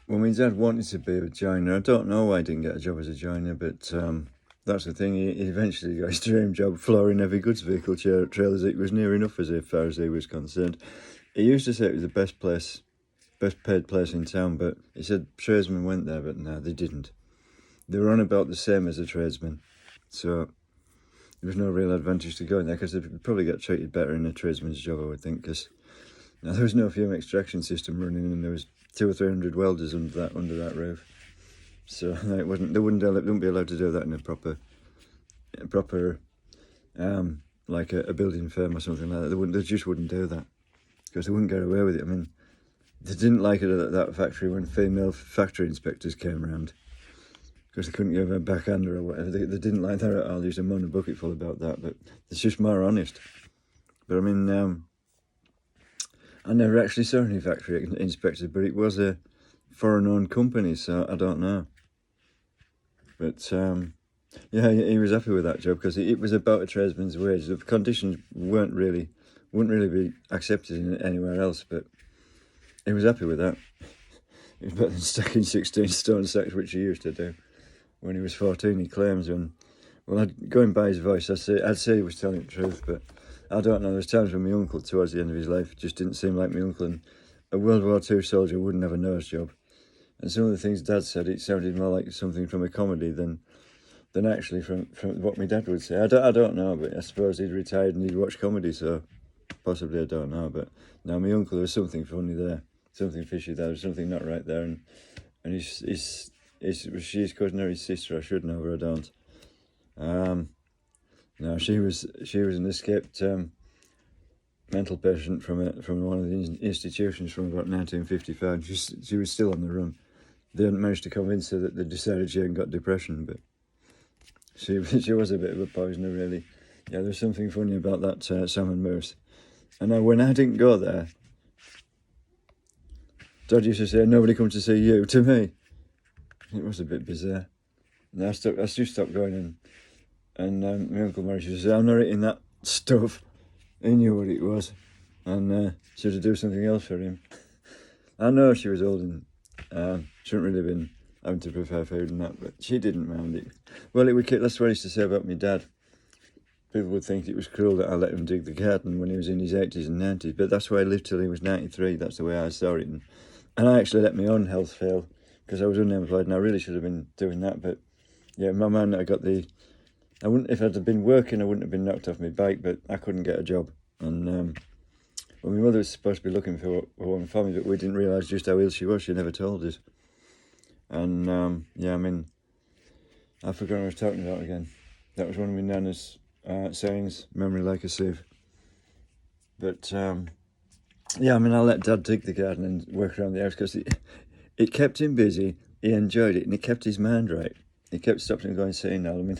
Well, my dad wanted to be a joiner. I don't know why he didn't get a job as a joiner, but that's the thing. He eventually got his dream job flooring heavy goods vehicle trailers. It was near enough as far as he was concerned. He used to say it was the best paid place in town, but he said tradesmen went there, but no, they didn't. They were on about the same as the tradesmen, so there was no real advantage to going there because they'd probably get treated better in a tradesman's job, I would think, because there was no fume extraction system running, and there was 200 or 300 welders under that roof. So it wasn't. They wouldn't be allowed to do that in a proper, like a building firm or something like that. They just wouldn't do that because they wouldn't get away with it. I mean, they didn't like it at that factory when female factory inspectors came around because they couldn't give a backhander or whatever. They didn't like that at all. They used to moan a bucketful about that, but it's just more honest. But I mean, I never actually saw any factory inspectors, but it was a foreign-owned company, so I don't know. But yeah, he was happy with that job because it was about a tradesman's wage. The conditions wouldn't really be accepted anywhere else, but he was happy with that. It was better than stacking 16 stone sacks, which he used to do when he was 14, he claims. And well, going by his voice, I'd say he was telling the truth, but I don't know. There's times when my uncle, towards the end of his life, just didn't seem like my uncle, and a World War II soldier wouldn't have a nose job. And some of the things Dad said, it sounded more like something from a comedy than actually from what my dad would say. I don't know, but I suppose he'd retired and he'd watch comedy, so possibly, I don't know. But now my uncle, there was something funny there, something fishy there, there was something not right there, and she's cousin or his sister, I should know, but I don't. No, she was an escaped mental patient from one of the institutions from about 1955. She was still on the run. They hadn't managed to convince her that they decided she hadn't got depression, but she was a bit of a poisoner, really. Yeah, there's something funny about that salmon moose. And when I didn't go there, Dad used to say, "Nobody comes to see you," to me. It was a bit bizarre. And I just stopped going in. And my Uncle Morris used to say, "I'm not eating that stuff." He knew what it was. And she had to do something else for him. I know she was old and shouldn't really have been having to prepare food and that, but she didn't mind it. Well, that's what I used to say about my dad. People would think it was cruel that I let him dig the garden when he was in his 80s and 90s, but that's why he lived till he was 93. That's the way I saw it. And I actually let my own health fail because I was unemployed and I really should have been doing that. But yeah, my man, if I'd been working, I wouldn't have been knocked off my bike, but I couldn't get a job. And well, my mother was supposed to be looking for one for me, but we didn't realise just how ill she was. She never told us. And yeah, I mean, I forgot what I was talking about again. That was one of my nana's sayings, memory like a sieve. But yeah, I mean, I let Dad dig the garden and work around the house because it kept him busy, he enjoyed it, and it kept his mind right. He kept stopping and going senile. I mean,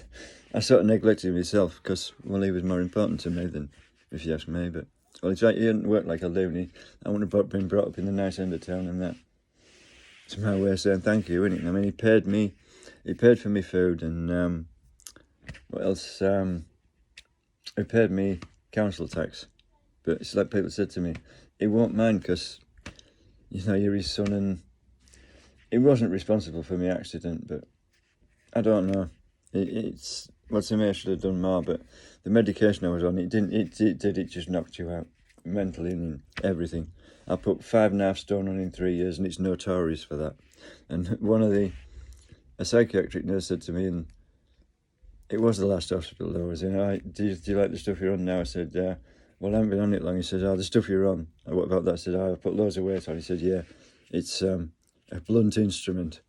I sort of neglected myself because, well, he was more important to me than, if you ask me, but, well, he didn't work like I do, and I wouldn't have been brought up in the nice end of town, and that. It's my way of saying thank you, isn't it? I mean, he paid for me food, and what else? He paid me council tax, but it's like people said to me, he won't mind because, you're his son, and he wasn't responsible for my accident, but I don't know. Well, to me, I should have done more, but the medication I was on, it just knocked you out mentally and everything. I put 5.5 stone on in 3 years, and it's notorious for that. And a psychiatric nurse said to me, and it was the last hospital I was in, do you like the stuff you're on now? I said, yeah. Well, I haven't been on it long. He said, the stuff you're on. What about that? I said, I've put loads of weight on. He said, yeah, it's a blunt instrument.